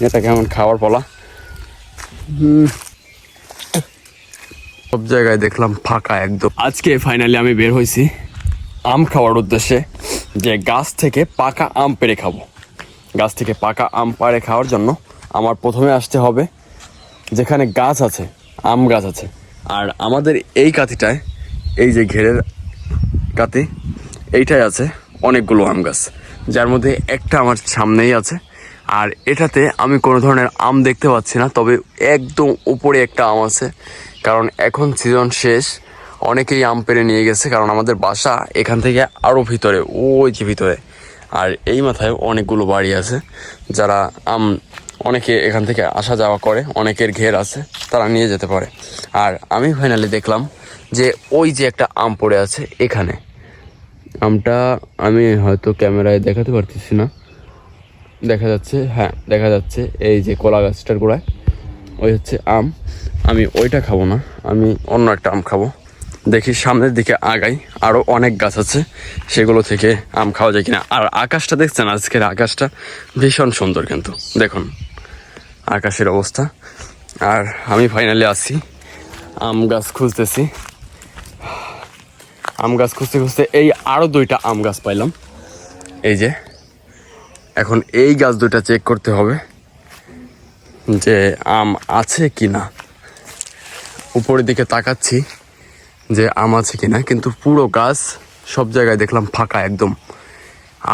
এটা কেমন খাওয়ার পালা। সব জায়গায় দেখলাম ফাঁকা একদম। আজকে ফাইনালি আমি বের হয়েছি আম খাওয়ার উদ্দেশ্যে, যে গাছ থেকে পাকা আম পেড়ে খাবো। গাছ থেকে পাকা আম পাড়ে খাওয়ার জন্য আমার প্রথমে আসতে হবে যেখানে গাছ আছে, আম গাছ আছে। আর আমাদের এই কাঠিটায়, এই যে ঘেরের কাতি, এইটাই আছে অনেকগুলো আম গাছ, যার মধ্যে একটা আমার সামনেই আছে। আর এটাতে আমি কোনো ধরনের আম দেখতে পাচ্ছি না, তবে একদম উপরে একটা আম আছে, কারণ এখন সিজন শেষ। অনেকেই আম পেড়ে নিয়ে গেছে, কারণ আমাদের বাসা এখান থেকে আরও ভিতরে, ওই যে ভিতরে। আর এই মাথায় অনেকগুলো বাড়ি আছে, যারা আম, অনেকে এখান থেকে আসা যাওয়া করে, অনেকের ঘের আছে, তারা নিয়ে যেতে পারে। আর আমি ফাইনালি দেখলাম যে ওই যে একটা আম পড়ে আছে এখানে। আমটা আমি হয়তো ক্যামেরায় দেখাতে পারতেছি না, দেখা যাচ্ছে, হ্যাঁ দেখা যাচ্ছে, এই যে কলা গাছটার গোড়ায় ওই হচ্ছে আম। আমি ওইটা খাবো না, আমি অন্য একটা আম খাবো। দেখি সামনের দিকে আগাই, আরও অনেক গাছ আছে, সেগুলো থেকে আম খাওয়া যায় কিনা। আর আকাশটা দেখছেন, আজকের আকাশটা ভীষণ সুন্দর, কিন্তু দেখুন আকাশের অবস্থা। আর আমি ফাইনালি আসি আম গাছ খুঁজতেছি, আম গাছ খুঁজতে খুঁজতে এই আরও দুইটা আম গাছ পাইলাম। এই যে এখন এই গাছ দুইটা চেক করতে হবে যে আম আছে কি না। উপরের দিকে তাকাচ্ছি যে আম আছে কিনা, কিন্তু পুরো গাছ সব জায়গায় দেখলাম ফাঁকা একদম।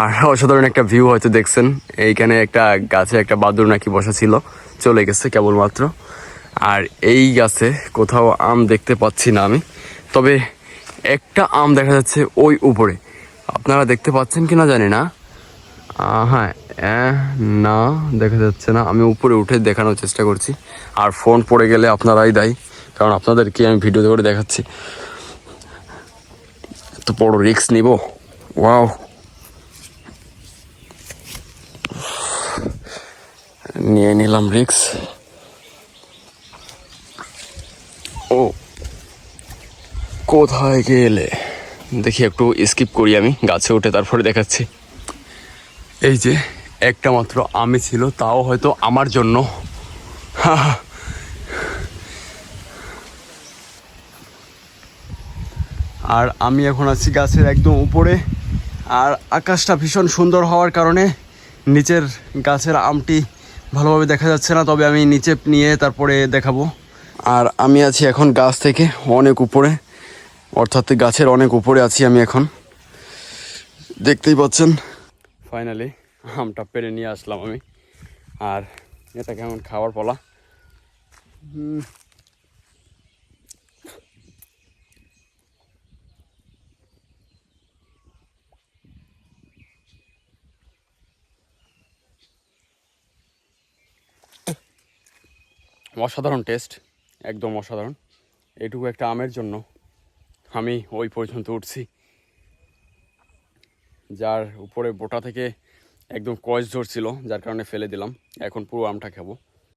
আর অসাধারণ একটা ভিউ হয়তো দেখছেন, এইখানে একটা গাছে একটা বাদুড় নাকি বসা ছিল, চলে গেছে কেবলমাত্র। আর এই গাছে কোথাও আম দেখতে পাচ্ছি না আমি, তবে একটা আম দেখা যাচ্ছে ওই উপরে। আপনারা দেখতে পাচ্ছেন কি না জানি না। হ্যাঁ, না দেখা যাচ্ছে না। আমি উপরে উঠে দেখানোর চেষ্টা করছি, আর ফোন পড়ে গেলে আপনারাই দায়ী, কারণ আপনাদেরকে আমি ভিডিও করে দেখাচ্ছি। এত বড় রিস্ক নিব, ওয়াও, নিয়ে নিলাম রিস্ক। ও কোথায় গেলে, দেখি একটু স্কিপ করি, আমি গাছে উঠে তারপরে দেখাচ্ছি। এই যে একটা মাত্র আমি ছিল, তাও হয়তো আমার জন্য। আর আমি এখন আছি গাছের একদম উপরে, আর আকাশটা ভীষণ সুন্দর হওয়ার কারণে নিচের গাছের আমটি ভালোভাবে দেখা যাচ্ছে না, তবে আমি নিচে নিয়ে তারপরে দেখাবো। আর আমি আছি এখন গাছ থেকে অনেক উপরে, অর্থাৎ গাছের অনেক উপরে আছি আমি এখন, দেখতেই পাচ্ছেন। ফাইনালি আমটা পেরে নিয়ে আসলাম আমি। আর এটা কেমন খাওয়ার পালা। অসাধারণ টেস্ট, একদম অসাধারণ। এইটুকু একটা আমের জন্য আমি ওই পর্যন্ত উঠছি, যার উপরে বোটা থেকে একদম কষ ঝরছিল, যার কারণে ফেলে দিলাম। এখন পুরো আমটা খাবো।